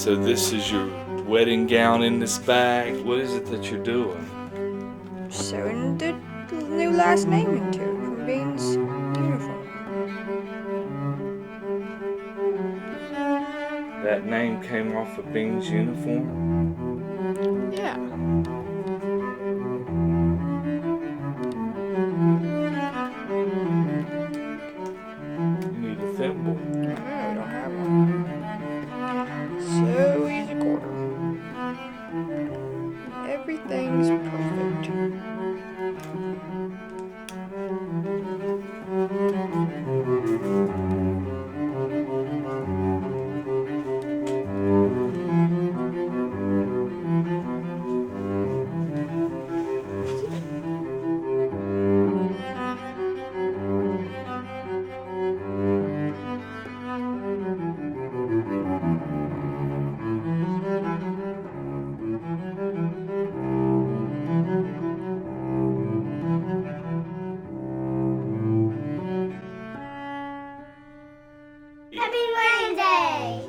So this is your wedding gown in this bag. What is it that you're doing? Sewing the new last name into it from Bean's uniform. That name came off of Bean's uniform? Yeah. You need a thimble. No, we don't have one. So easy quarter. Everything's perfect. Happy wedding day!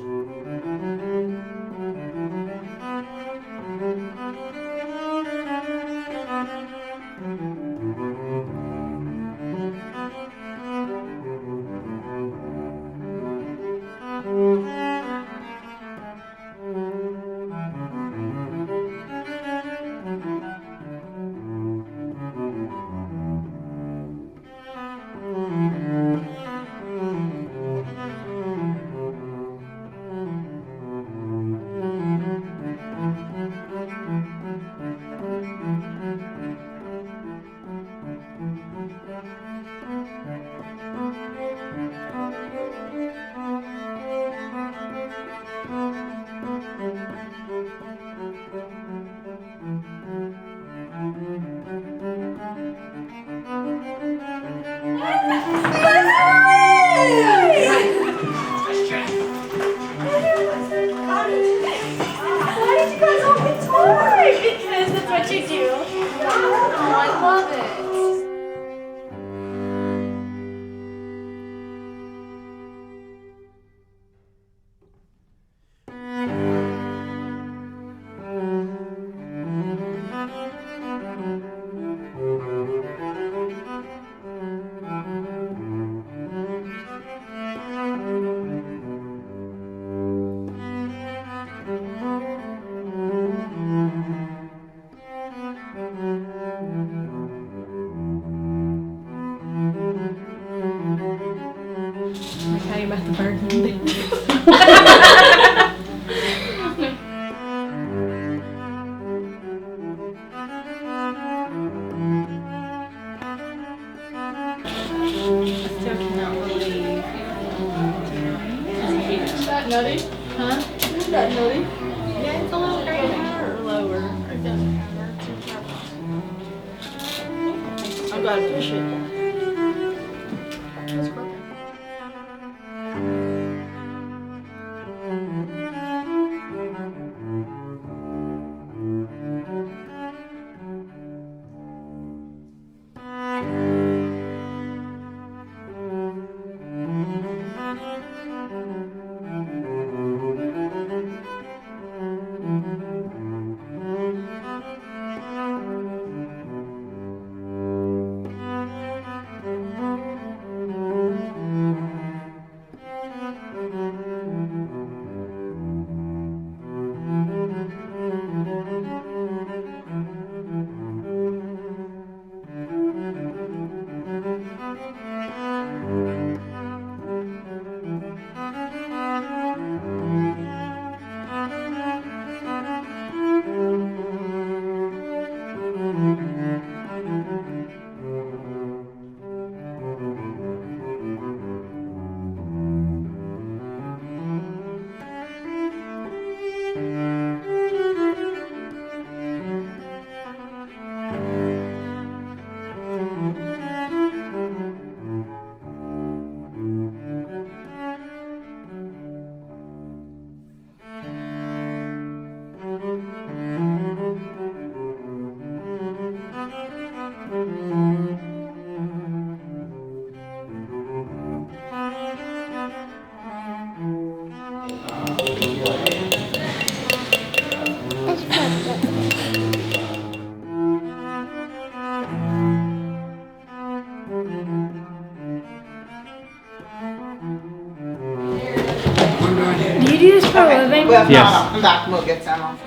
Because that's what you do. Oh, I love it. How you about the burgundy? Still cannot believe. Is that nutty? Huh? Is that nutty? Yeah, it's a little straight higher or lower. Or it doesn't matter. I'm glad to push it. It's perfect. for a living? Well, if Yes. not, I'll come back and we'll get some.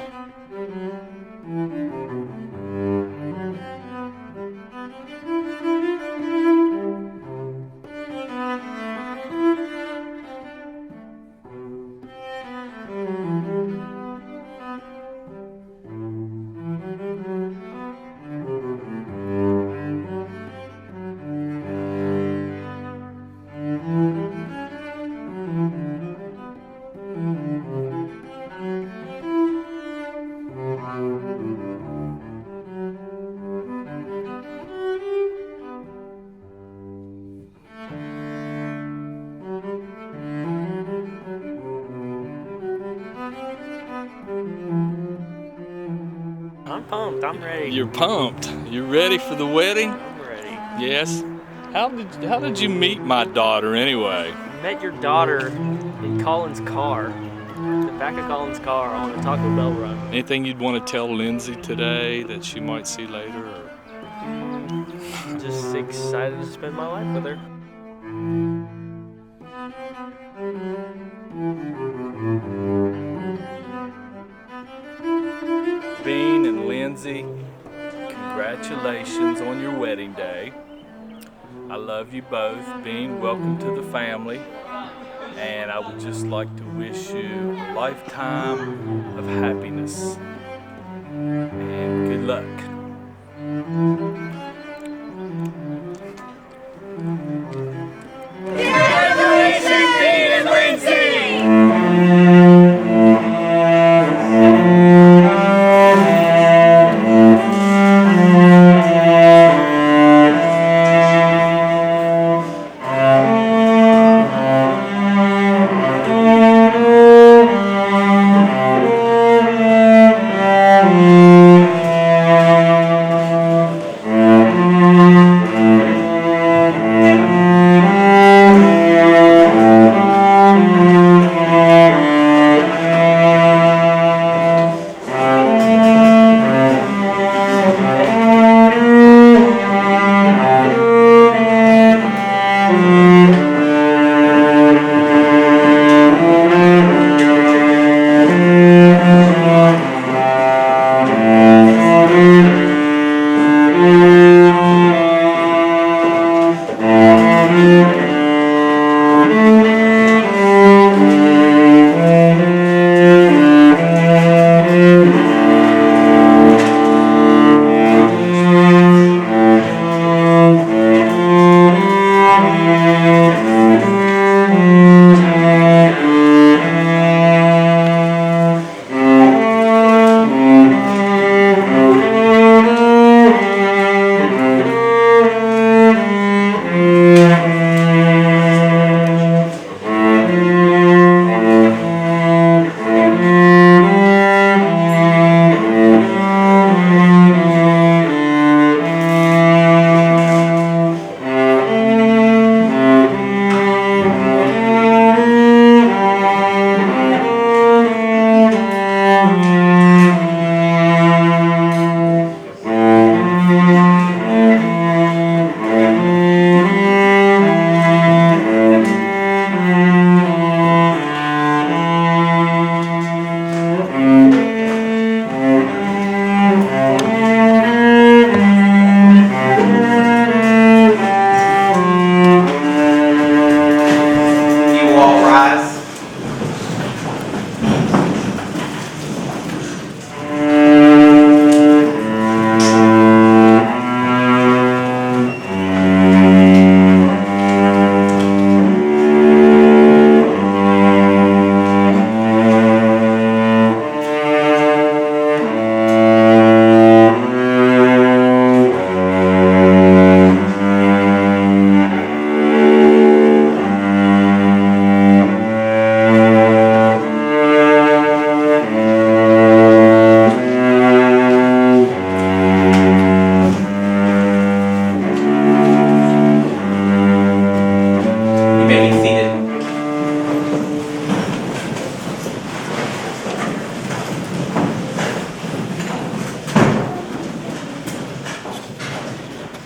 I'm pumped. I'm ready. You're pumped. You ready for the wedding? I'm ready. Yes. How did you meet my daughter anyway? I met your daughter in Colin's car. In the back of Colin's car on a Taco Bell run. Anything you'd want to tell Lindsey today that she might see later? Or? Just excited to spend my life with her. Bean and Lindsey, congratulations on your wedding day. I love you both. Bean, welcome to the family. And I would just like to wish you a lifetime of happiness. And good luck. Congratulations, Dean and Lindsey!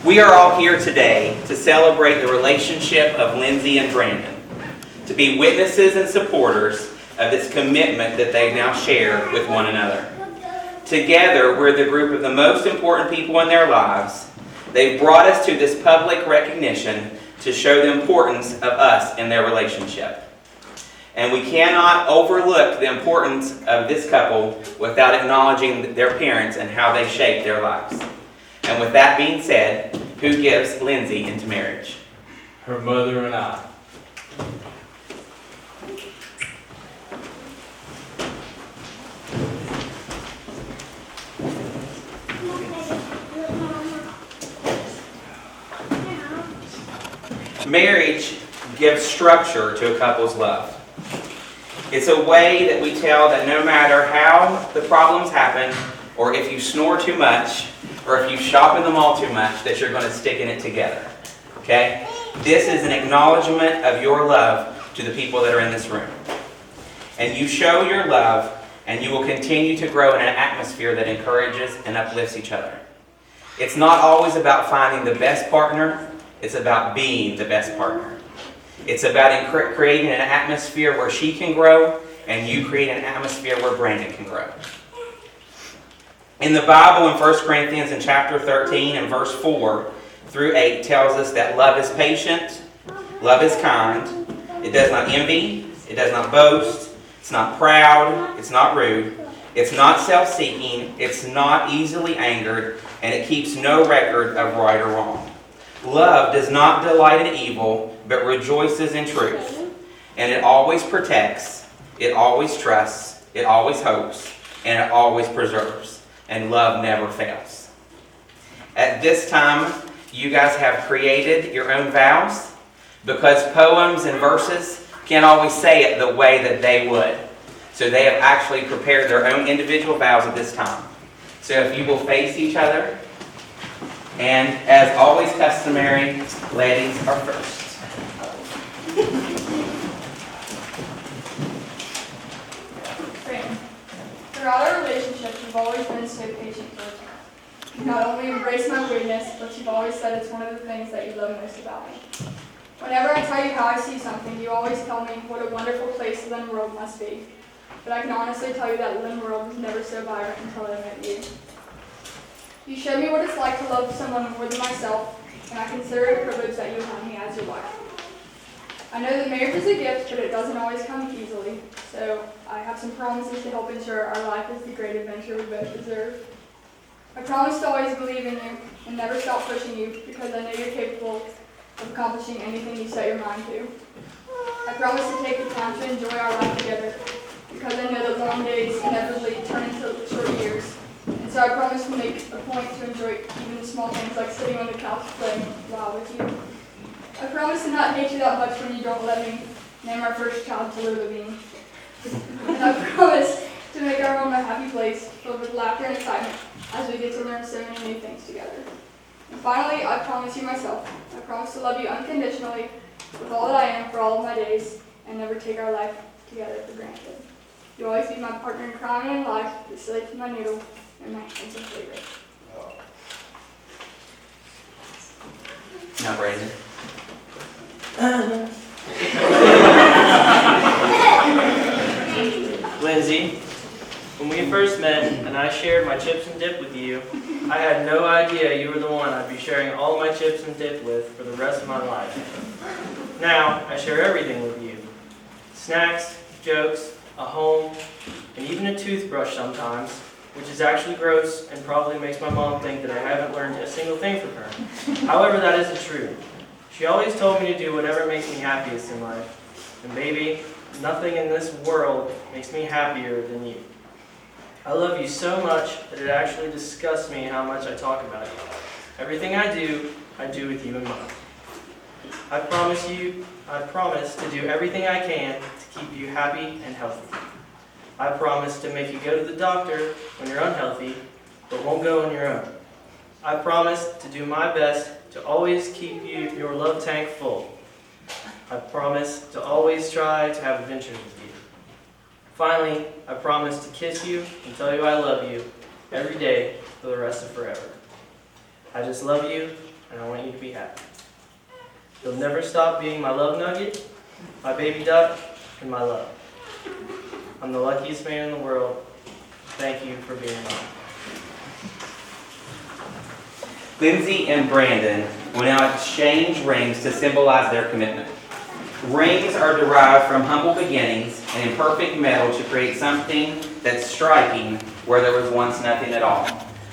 We are all here today to celebrate the relationship of Lindsey and Brandon, to be witnesses and supporters of this commitment that they now share with one another. Together, we're the group of the most important people in their lives. They've brought us to this public recognition to show the importance of us in their relationship. And we cannot overlook the importance of this couple without acknowledging their parents and how they shaped their lives. And with that being said, who gives Lindsey into marriage? Her mother and I. Marriage gives structure to a couple's love. It's a way that we tell that no matter how the problems happen, or if you snore too much, or if you shop in the mall too much, that you're going to stick in it together. Okay? This is an acknowledgement of your love to the people that are in this room. And you show your love, and you will continue to grow in an atmosphere that encourages and uplifts each other. It's not always about finding the best partner. It's about being the best partner. It's about creating an atmosphere where she can grow, and you create an atmosphere where Brandon can grow. In the Bible, in 1 Corinthians in chapter 13 and verse 4 through 8 tells us that love is patient, love is kind, it does not envy, it does not boast, it's not proud, it's not rude, it's not self-seeking, it's not easily angered, and it keeps no record of right or wrong. Love does not delight in evil, but rejoices in truth. And it always protects, it always trusts, it always hopes, and it always preserves. And love never fails. At this time, you guys have created your own vows, because poems and verses can't always say it the way that they would. So they have actually prepared their own individual vows at this time. So if you will face each other, and as always customary, ladies are first. Brandon, throughout our relationship, you've always been so patient towards me. You not only embrace my weirdness, but you've always said it's one of the things that you love most about me. Whenever I tell you how I see something, you always tell me what a wonderful place the Lynn world must be. But I can honestly tell you that Lynn world was never so vibrant until I met you. You showed me what it's like to love someone more than myself, and I consider it a privilege that you have me as your wife. I know that marriage is a gift, but it doesn't always come easily, so I have some promises to help ensure our life is the great adventure we both deserve. I promise to always believe in you and never stop pushing you, because I know you're capable of accomplishing anything you set your mind to. I promise to take the time to enjoy our life together, because I know that long days inevitably turn into short years. And so I promise to make a point to enjoy even the small things like sitting on the couch playing WoW with you. I promise to not hate you that much when you don't let me name our first child to Lily. And I promise to make our home a happy place filled with laughter and excitement as we get to learn so many new things together. And finally, I promise you myself. I promise to love you unconditionally with all that I am for all of my days and never take our life together for granted. You'll always be my partner in crime and in life, the slave to my noodle, and my handsome favorite. Now, Brandon. Lindsey, when we first met and I shared my chips and dip with you, I had no idea you were the one I'd be sharing all my chips and dip with for the rest of my life. Now, I share everything with you. Snacks, jokes, a home, and even a toothbrush sometimes, which is actually gross and probably makes my mom think that I haven't learned a single thing from her. However, that isn't true. She always told me to do whatever makes me happiest in life. And baby, nothing in this world makes me happier than you. I love you so much that it actually disgusts me how much I talk about you. Everything I do with you in mind. I promise to do everything I can to keep you happy and healthy. I promise to make you go to the doctor when you're unhealthy, but won't go on your own. I promise to do my best to always keep your love tank full. I promise to always try to have adventures with you. Finally, I promise to kiss you and tell you I love you every day for the rest of forever. I just love you, and I want you to be happy. You'll never stop being my love nugget, my baby duck, and my love. I'm the luckiest man in the world. Thank you for being mine. Lindsey and Brandon will now exchange rings to symbolize their commitment. Rings are derived from humble beginnings and imperfect metal to create something that's striking where there was once nothing at all.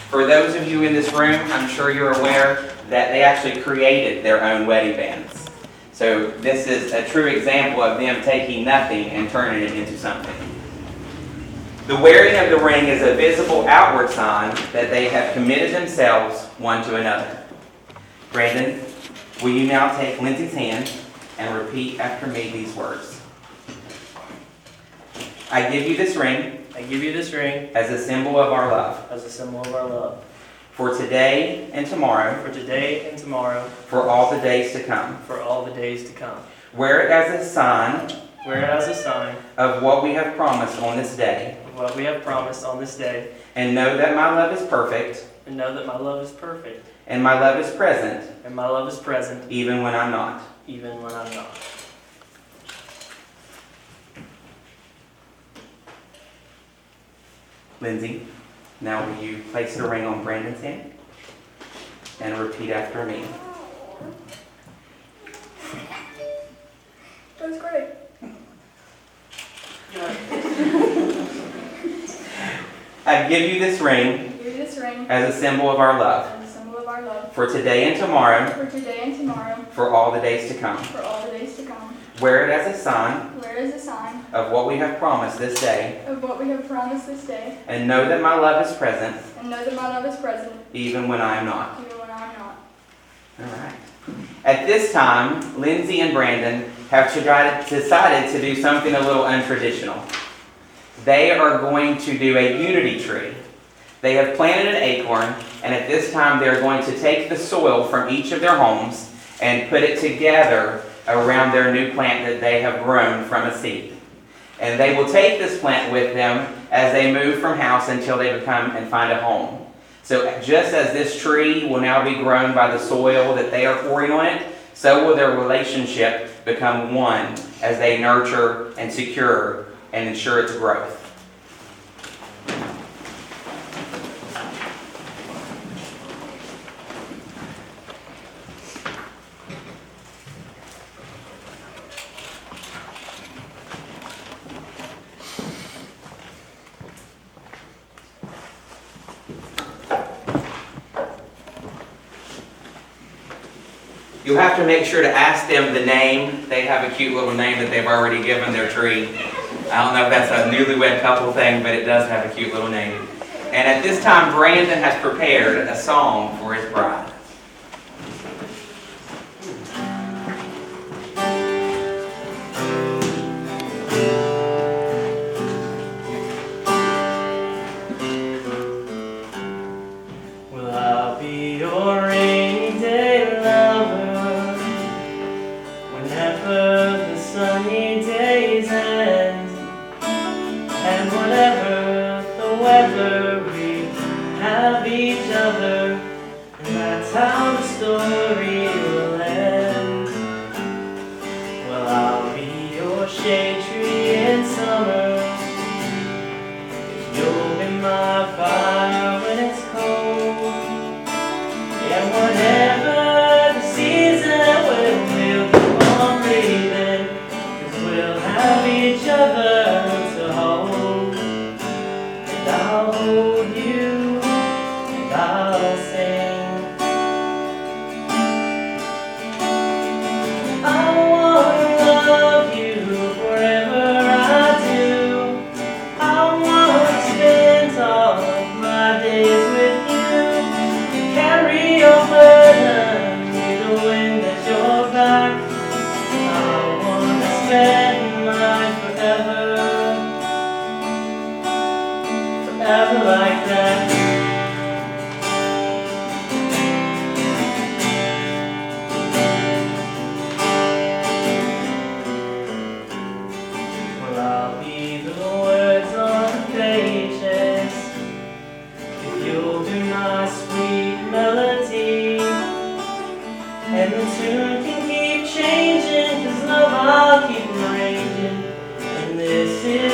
For those of you in this room, I'm sure you're aware that they actually created their own wedding bands. So this is a true example of them taking nothing and turning it into something. The wearing of the ring is a visible outward sign that they have committed themselves one to another. Brandon, will you now take Lindsey's hand and repeat after me these words? I give you this ring I give you this ring as a symbol of our love. as a symbol of our love. For today and tomorrow, For today and tomorrow, for all the days to come. for all the days to come. Wear it as a sign Wear it as a sign of what we have promised on this day. of what we have promised on this day, And know that my love is perfect, and know that my love is perfect, and my love is present, and my love is present, even when I'm not. even when I'm not. Lindsey, now will you place the ring on Brandon's hand and repeat after me? That was great. I give you this ring I give you this ring as a symbol of our love. as a symbol of our love. For today and tomorrow, For today and tomorrow, for all the days to come. for all the days to come. Wear it as a sign Wear it as a sign of what we have promised this day. of what we have promised this day, And know that my love is present, and know that my love is present, even when I am not. even when I am not. All right. At this time, Lindsey and Brandon have decided to do something a little untraditional. They are going to do a unity tree. They have planted an acorn, and at this time they're going to take the soil from each of their homes and put it together around their new plant that they have grown from a seed. And they will take this plant with them as they move from house until they become and find a home. So just as this tree will now be grown by the soil that they are pouring on it, so will their relationship become one as they nurture and secure and ensure its growth. You'll have to make sure to ask them the name. They have a cute little name that they've already given their tree. I don't know if that's a newlywed couple thing, but it does have a cute little name. And at this time, Brandon has prepared a song for his bride. Well, I'll be your rainy day lover whenever the sunny days end, and whatever the weather, we have each other, and that's how the story will end. Well, I'll be your shade tree in summer, you'll be my fire when it's cold, and whatever the season, we'll keep on breathing, 'cause we'll have each other to hold, and I'll hold you, and I'll sing. I wanna love you forever, I do. I wanna spend all of my days with you. Carry your burden, be the wind at your back. I wanna spend life forever, forever like that. Well, I'll be the words on the pages, if you'll be my sweet melody, and the tune can keep changing, 'cause love I'll keep arranging, and this is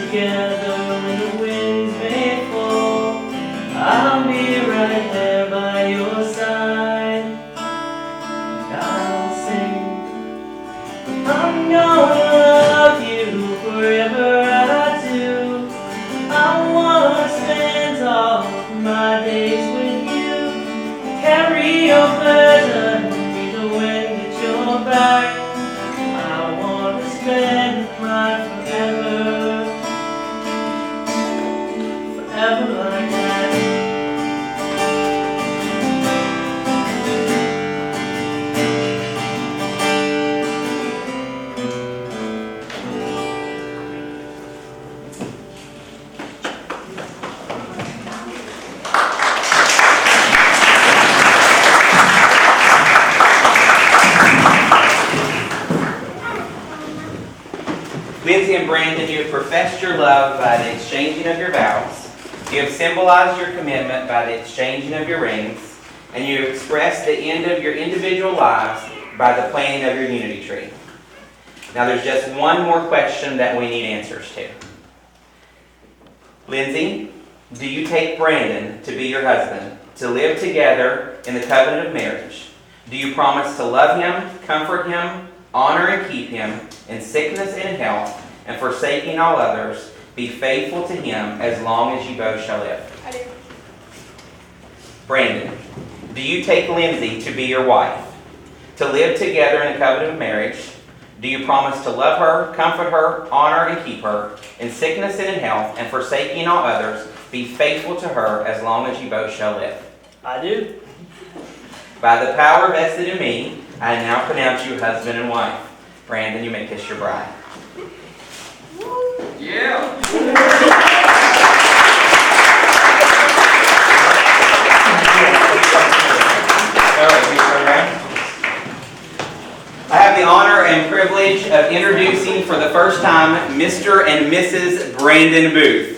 together when the winds may fall. I'll be right there by your side. I'll sing, I'm gonna love you forever, I do. I wanna spend all my days with you. Carry your burden, be the wind at your back. I wanna spend my forever like that. Lindsey and Brandon, you have professed your love by the exchanging of your vows. You have symbolized your commitment by the exchanging of your rings. And you have expressed the end of your individual lives by the planting of your unity tree. Now there's just one more question that we need answers to. Lindsey, do you take Brandon to be your husband, to live together in the covenant of marriage? Do you promise to love him, comfort him, honor and keep him in sickness and in health, and forsaking all others, be faithful to him as long as you both shall live? I do. Brandon, do you take Lindsey to be your wife, to live together in the covenant of marriage? Do you promise to love her, comfort her, honor and keep her in sickness and in health, and forsaking all others, be faithful to her as long as you both shall live? I do. By the power vested in me, I now pronounce you husband and wife. Brandon, you may kiss your bride. Yeah. I have the honor and privilege of introducing for the first time Mr. and Mrs. Brandon Booth.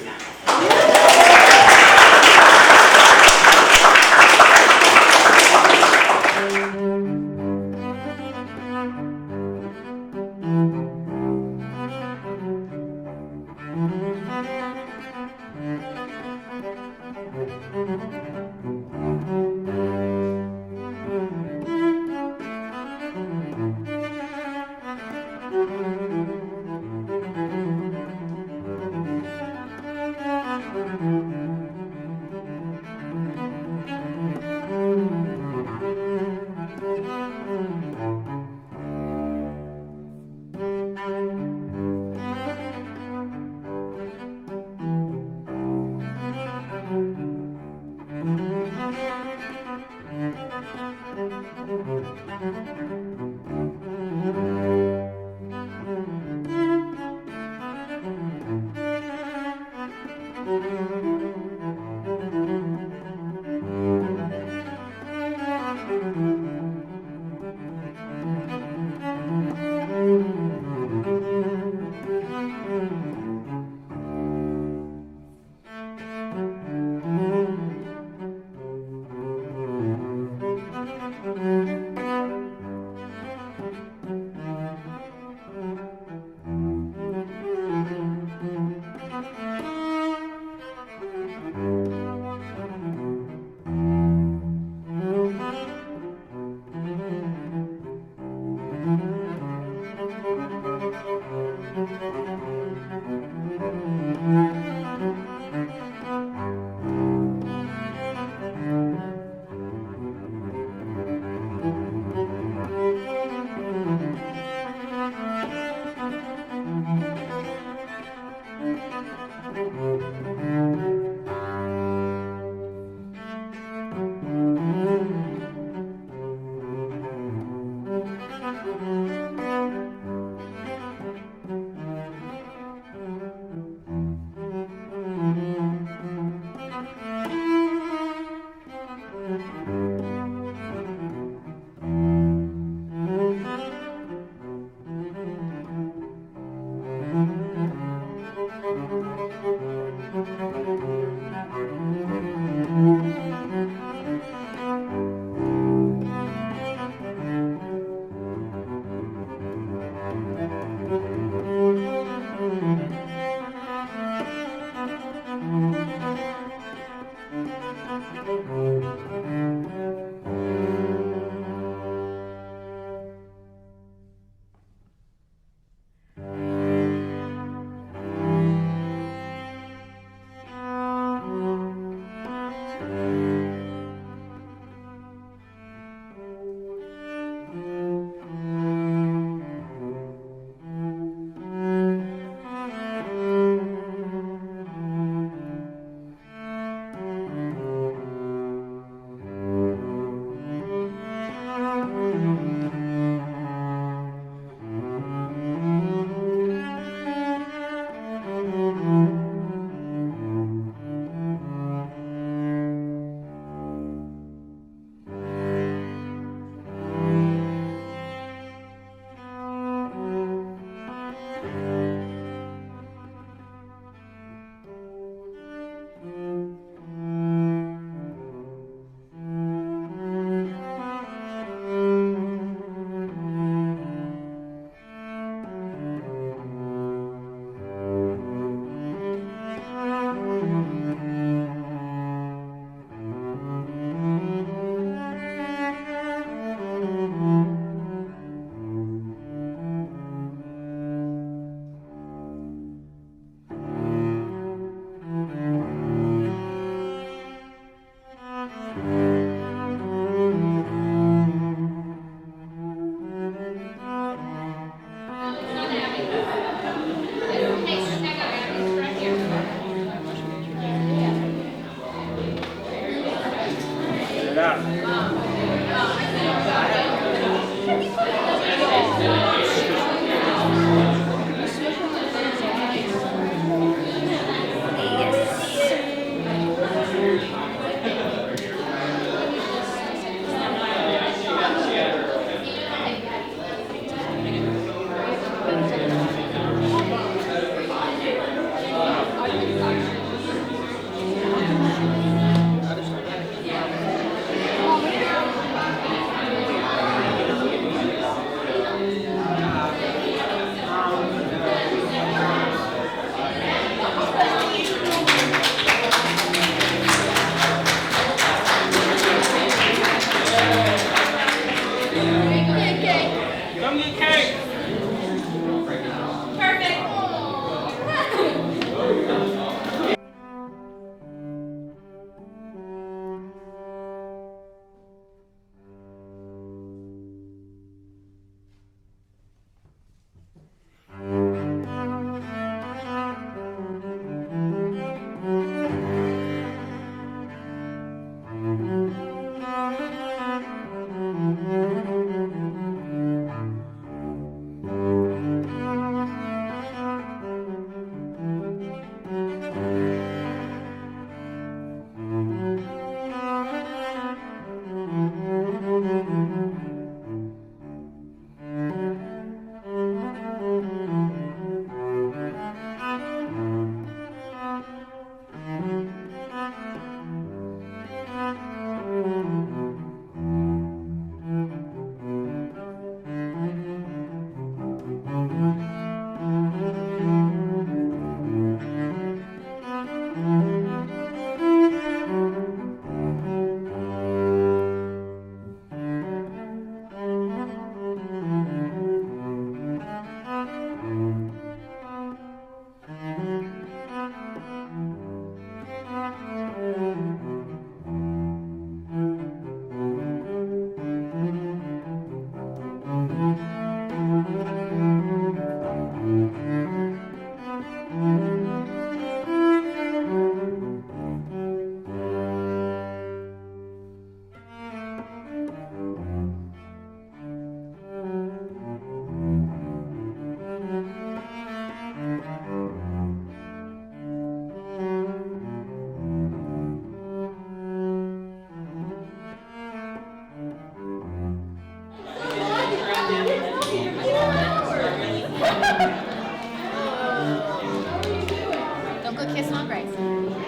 go kiss my Grace.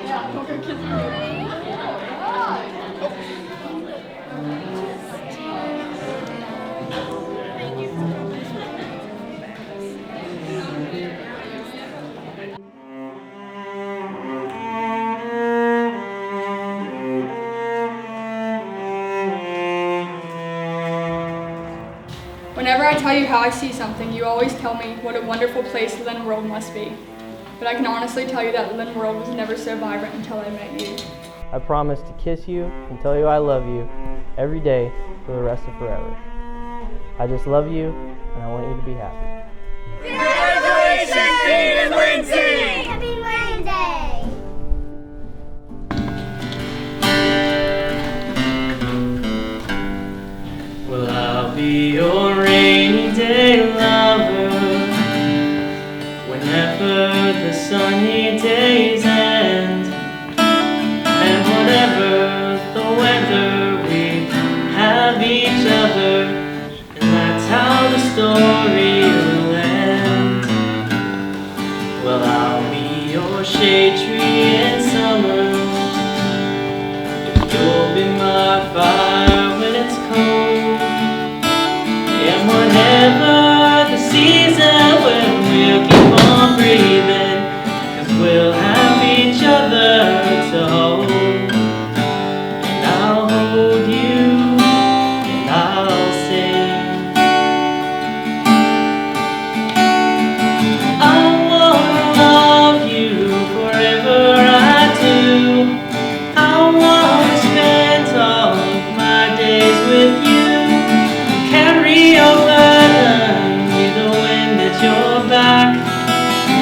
Yeah, don't go kiss me. Whenever I tell you how I see something, you always tell me what a wonderful place Lynn World must be. But I can honestly tell you that Lynn World was never so vibrant until I met you. I promise to kiss you and tell you I love you every day for the rest of forever. I just love you and I want you to be happy. Congratulations, Pete and Lindsey! Happy Wednesday! Well, I'll be your rainy day lover whenever the sunny days end. And whatever the weather, we have each other, and that's how the story will end. Well, I'll be your shade tree in summer, you'll be my fire when it's cold. And whatever the season, when we'll keep on breathing, 'cause we'll have each other to hold. And I'll hold you, and I'll sing. I wanna love you forever, I do. I wanna spend all of my days with you. Carry your burden, be the wind at your back.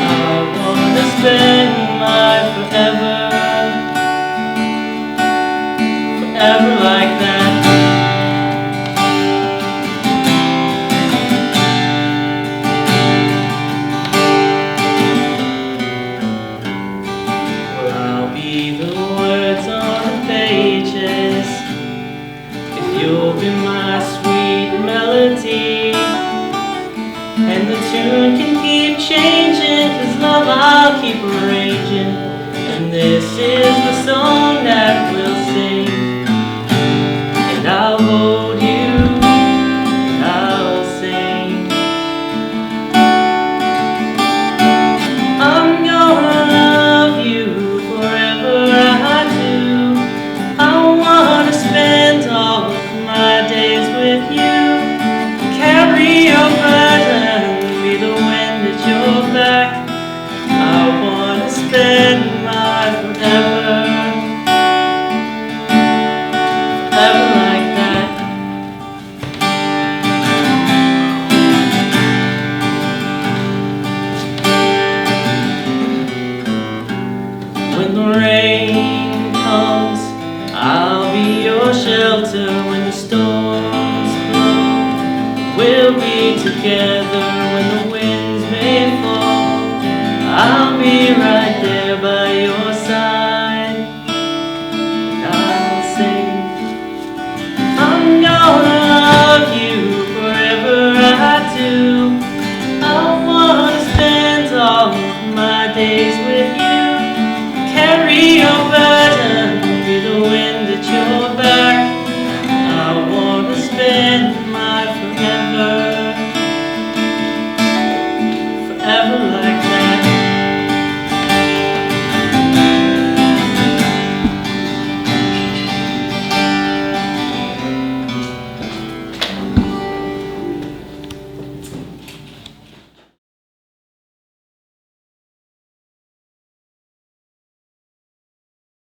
I wanna spend my forever, forever like that. Well, I'll be the words on the pages, if you'll be my sweet melody. And the tune can keep changing, 'cause love I'll keep arranging. And this is the song that we'll sing. And I'll hold you, and I'll sing. I'm gonna love you forever, I do. I wanna spend all of my days with you. Carry your burden, be the wind at your back. I wanna spend my forever, forever like that. When the rain comes, I'll be your shelter. When the storms blow, we'll be together.